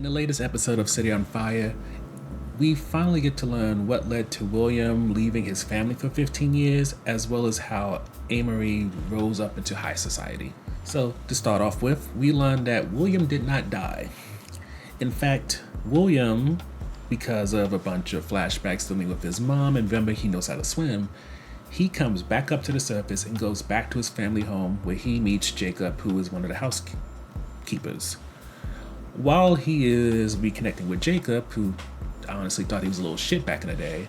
In the latest episode of City on Fire, we finally get to learn what led to William leaving his family for 15 years, as well as how Amory rose up into high society. So, to start off with, we learn that William did not die. In fact, William, because of a bunch of flashbacks dealing with his mom and remember he knows how to swim, he comes back up to the surface and goes back to his family home where he meets Jacob, who is one of the housekeepers. While he is reconnecting with Jacob, who I honestly thought he was a little shit back in the day,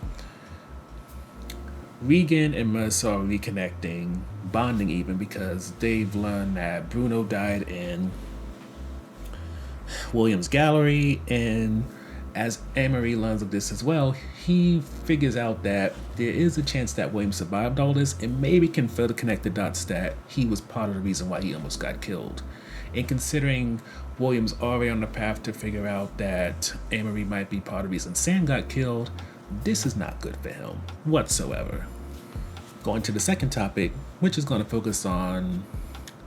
Regan and Mercer are reconnecting, bonding even, because they've learned that Bruno died in William's gallery, and as Amory learns of this as well, he figures out that there is a chance that William survived all this and maybe can further connect the dots that he was part of the reason why he almost got killed. And considering William's already on the path to figure out that Amory might be part of the reason Sam got killed, this is not good for him whatsoever. Going to the second topic, which is going to focus on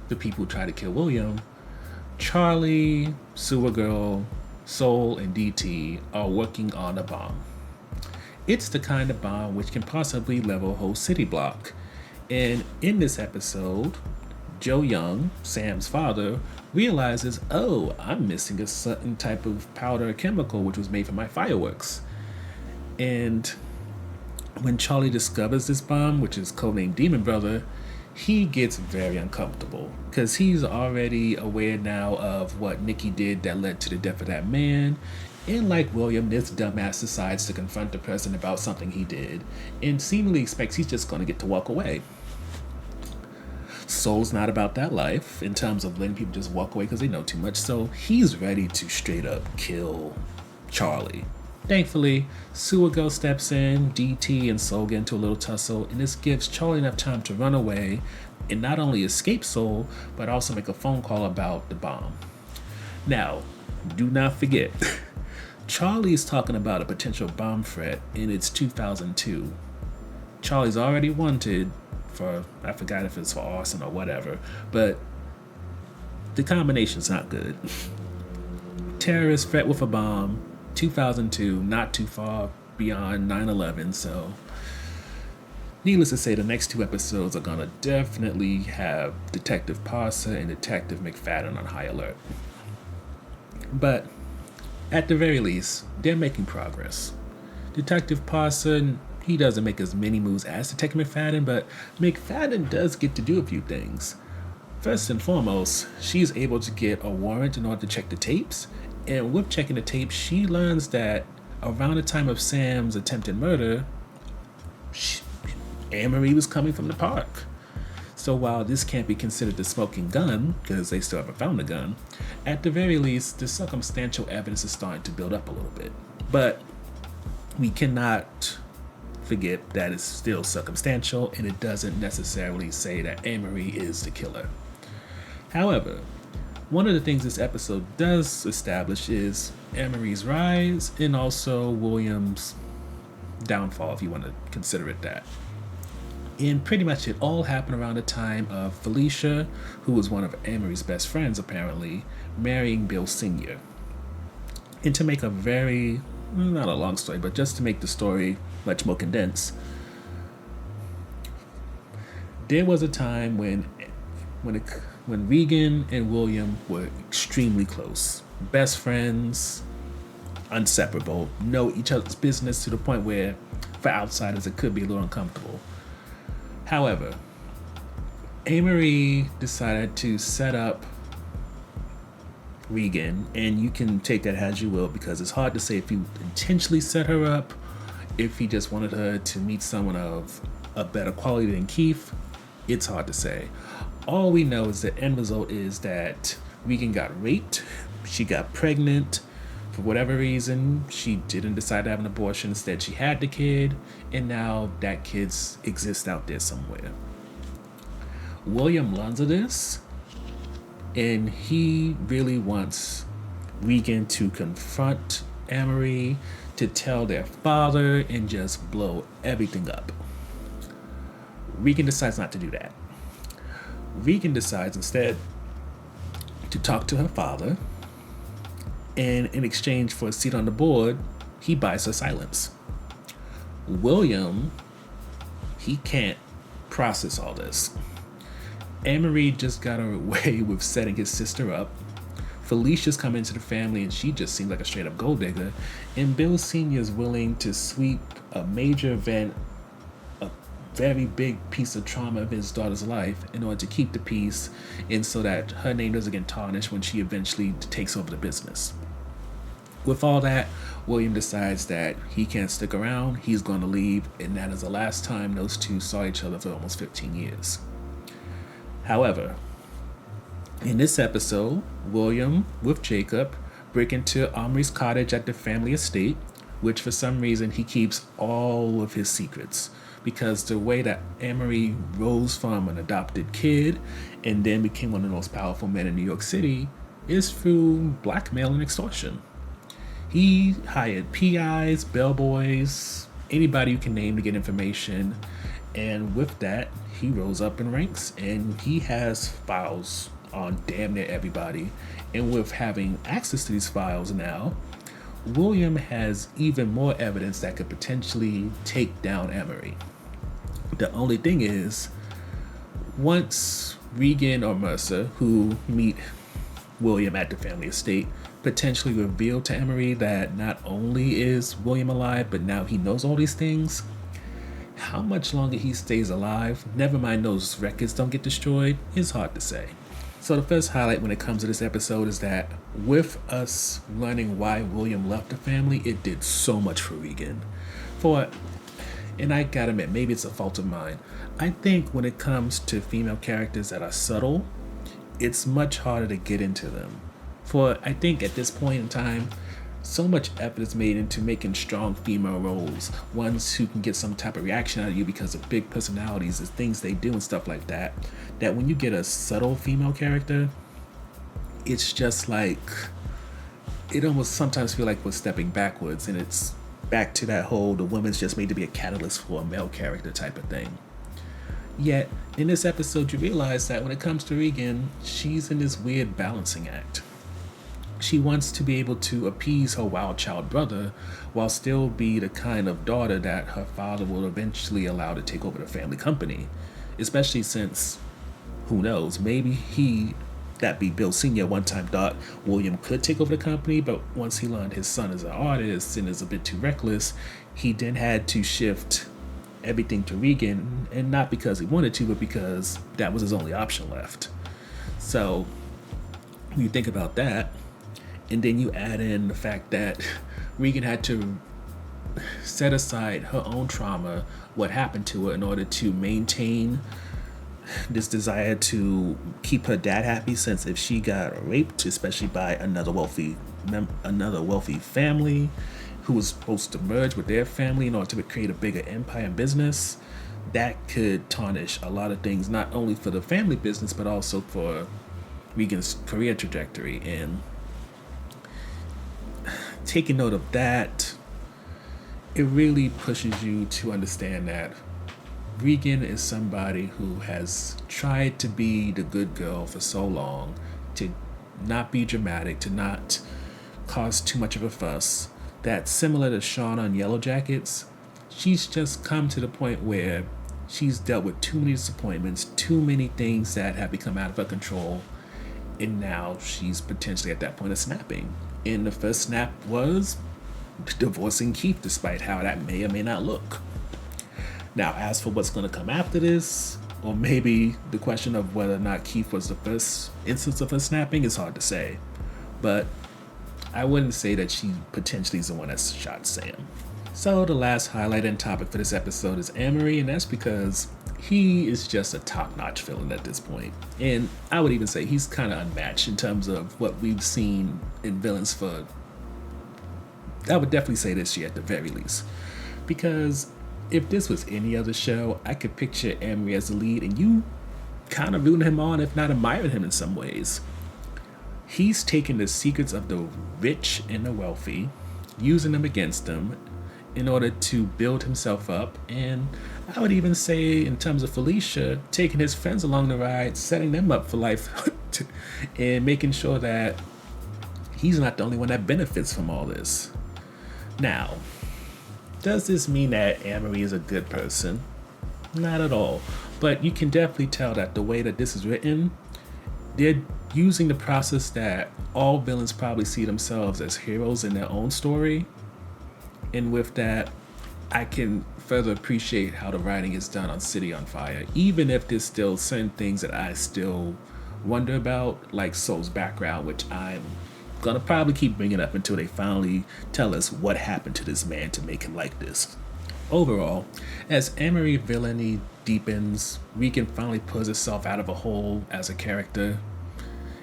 the people who try to kill William, Charlie, Sewer Girl, Soul, and DT are working on a bomb. It's the kind of bomb which can possibly level a whole city block. And in this episode, Joe Young, Sam's father, realizes, oh, I'm missing a certain type of powder or chemical which was made for my fireworks. And when Charlie discovers this bomb, which is codenamed Demon Brother, he gets very uncomfortable because he's already aware now of what Nikki did that led to the death of that man. And like William, this dumbass decides to confront the person about something he did and seemingly expects he's just going to get to walk away. Soul's not about that life in terms of letting people just walk away because they know too much, so he's ready to straight up kill Charlie. Thankfully, Sewer Girl steps in, DT and Soul get into a little tussle, and this gives Charlie enough time to run away and not only escape Soul, but also make a phone call about the bomb. Now, do not forget, Charlie is talking about a potential bomb threat, and it's 2002. Charlie's already wanted for, I forgot if it's for arson or whatever, but the combination's not good. Terrorist threat with a bomb, 2002, not too far beyond 9/11, so needless to say, the next two episodes are gonna definitely have Detective Parser and Detective McFadden on high alert. But at the very least, they're making progress. Detective Parser, he doesn't make as many moves as Detective McFadden, but McFadden does get to do a few things. First and foremost, she's able to get a warrant in order to check the tapes, and with checking the tapes, she learns that around the time of Sam's attempted murder, Amory was coming from the park. So while this can't be considered the smoking gun, because they still haven't found the gun, at the very least, the circumstantial evidence is starting to build up a little bit. But we cannot forget that it's still circumstantial, and it doesn't necessarily say that Amory is the killer. However, one of the things this episode does establish is Amory's rise and also William's downfall, if you want to consider it that. And pretty much it all happened around the time of Felicia, who was one of Amory's best friends apparently, marrying Bill Sr. And to make a very, not a long story, but just to make the story much more condensed, there was a time when Regan and William were extremely close. Best friends, inseparable, know each other's business to the point where, for outsiders, it could be a little uncomfortable. However, Amory decided to set up Regan, and you can take that as you will because it's hard to say if he intentionally set her up, if he just wanted her to meet someone of a better quality than Keith. It's hard to say. All we know is the end result is that Regan got raped, she got pregnant, for whatever reason, she didn't decide to have an abortion, instead she had the kid, and now that kid exists out there somewhere. William learns of this, and he really wants Regan to confront Amory, to tell their father, and just blow everything up. Regan decides not to do that. Regan decides instead to talk to her father And in exchange for a seat on the board, he buys her silence. William, he can't process all this. Anne-Marie just got away with setting his sister up. Felicia's come into the family and she just seems like a straight up gold digger. And Bill Sr. is willing to sweep a major event, a very big piece of trauma of his daughter's life, in order to keep the peace and so that her name doesn't get tarnished when she eventually takes over the business. With all that, William decides that he can't stick around, he's going to leave, and that is the last time those two saw each other for almost 15 years. However, in this episode, William, with Jacob, break into Omri's cottage at the family estate, which for some reason he keeps all of his secrets, because the way that Anne-Marie rose from an adopted kid and then became one of the most powerful men in New York City is through blackmail and extortion. He hired PIs, bellboys, anybody you can name to get information, and with that, he rose up in ranks and he has files on damn near everybody. And with having access to these files now, William has even more evidence that could potentially take down Anne-Marie. The only thing is, once Regan or Mercer, who meet William at the family estate, potentially reveal to Anne-Marie that not only is William alive, but now he knows all these things, how much longer he stays alive, never mind those records don't get destroyed, is hard to say. So the first highlight when it comes to this episode is that with us learning why William left the family, it did so much for Regan. And I gotta admit, maybe it's a fault of mine. I think when it comes to female characters that are subtle, it's much harder to get into them. For I think at this point in time, so much effort is made into making strong female roles, ones who can get some type of reaction out of you because of big personalities, the things they do and stuff like that, that when you get a subtle female character, it's just like, it almost sometimes feel like we're stepping backwards, and it's back to that whole, the woman's just made to be a catalyst for a male character type of thing. Yet, in this episode, you realize that when it comes to Regan, she's in this weird balancing act. She wants to be able to appease her wild child brother while still be the kind of daughter that her father will eventually allow to take over the family company. Especially since, who knows, maybe he, that be Bill Sr., one time thought William could take over the company, but once he learned his son is an artist and is a bit too reckless, he then had to shift everything to Regan, and not because he wanted to, but because that was his only option left. So, when you think about that, and then you add in the fact that Regan had to set aside her own trauma, what happened to her, in order to maintain this desire to keep her dad happy, since if she got raped, especially by another wealthy family who was supposed to merge with their family in order to create a bigger empire and business, that could tarnish a lot of things, not only for the family business, but also for Regan's career trajectory. And taking note of that, it really pushes you to understand that Regan is somebody who has tried to be the good girl for so long, to not be dramatic, to not cause too much of a fuss, that similar to Shauna on Yellow Jackets, she's just come to the point where she's dealt with too many disappointments, too many things that have become out of her control, and now she's potentially at that point of snapping. And the first snap was divorcing Keith, despite how that may or may not look. Now, as for what's going to come after this, or maybe the question of whether or not Keith was the first instance of her snapping, is hard to say. But I wouldn't say that she potentially is the one that shot Sam. So the last highlight and topic for this episode is Anne-Marie, and that's because he is just a top-notch villain at this point. And I would even say he's kind of unmatched in terms of what we've seen in villains for, I would definitely say this year at the very least. Because if this was any other show, I could picture Anne-Marie as the lead and you kind of rooting him on, if not admiring him in some ways. He's taken the secrets of the rich and the wealthy, using them against them in order to build himself up, and I would even say in terms of Felicia, taking his friends along the ride, setting them up for life, and making sure that he's not the only one that benefits from all this. Now, does this mean that Amory is a good person? Not at all. But you can definitely tell that the way that this is written, they're using the process that all villains probably see themselves as heroes in their own story. And with that, I can further appreciate how the writing is done on City on Fire, even if there's still certain things that I still wonder about, like Soul's background, which I'm gonna probably keep bringing up until they finally tell us what happened to this man to make him like this. Overall, as Amory villainy deepens, Regan finally pulls herself out of a hole as a character,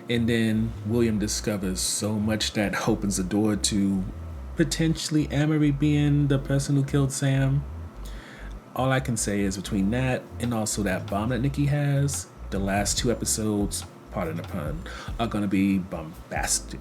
and then William discovers so much that opens the door to potentially Amory being the person who killed Sam. All I can say is between that and also that bomb that Nikki has, the last 2 episodes, pardon the pun, are gonna be bombastic.